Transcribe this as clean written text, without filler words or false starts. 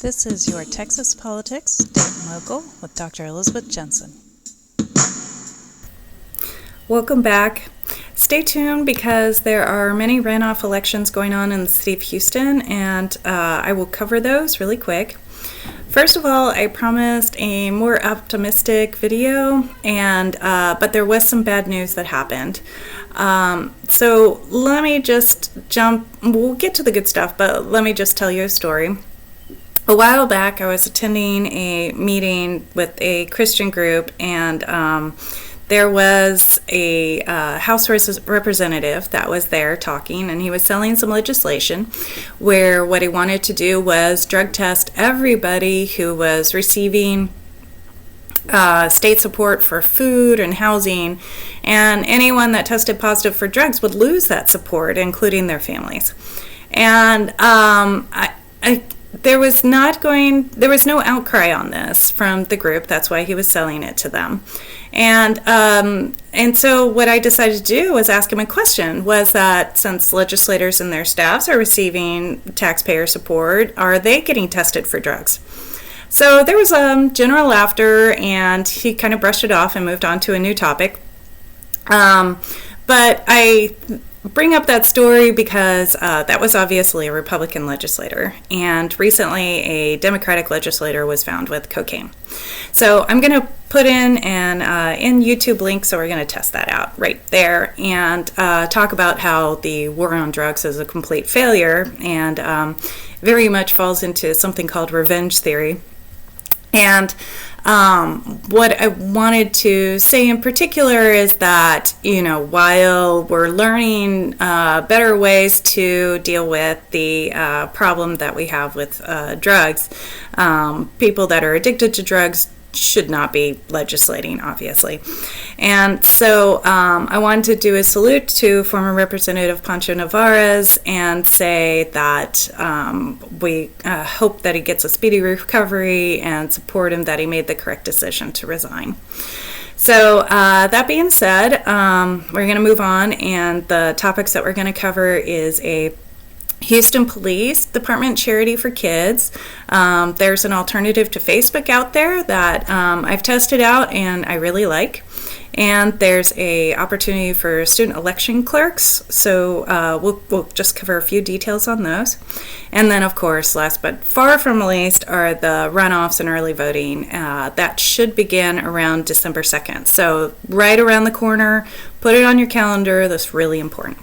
This is your Texas Politics, State and Local, with Dr. Elizabeth Jensen. Welcome back. Stay tuned because there are many runoff elections going on in the city of Houston, and I will cover those really quick. First of all, I promised a more optimistic video, but there was some bad news that happened. So let me just we'll get to the good stuff, but let me just tell you a story. A while back, I was attending a meeting with a Christian group, and there was a House representative that was there talking, and he was selling some legislation where what he wanted to do was drug test everybody who was receiving state support for food and housing, and anyone that tested positive for drugs would lose that support, including their families. And there was no outcry on this from the group. That's why he was selling it to them. And so what I decided to do was ask him a question, was that since legislators and their staffs are receiving taxpayer support, are they getting tested for drugs? So there was general laughter, and he kind of brushed it off and moved on to a new topic. But I bring up that story because that was obviously a Republican legislator, and recently a Democratic legislator was found with cocaine. So I'm going to put in in YouTube link, so we're going to test that out right there and talk about how the war on drugs is a complete failure and very much falls into something called revenge theory. And what I wanted to say in particular is that, while we're learning better ways to deal with the problem that we have with drugs, people that are addicted to drugs should not be legislating, obviously. And so I wanted to do a salute to former Representative Pancho Navarez and say that we hope that he gets a speedy recovery and support him that he made the correct decision to resign. So that being said, we're going to move on, and the topics that we're going to cover is a Houston Police Department charity for kids. There's an alternative to Facebook out there that I've tested out and I really like. And there's a opportunity for student election clerks, so we'll just cover a few details on those. And then, of course, last but far from least, are the runoffs and early voting. That should begin around December 2nd. So right around the corner, put it on your calendar. That's really important.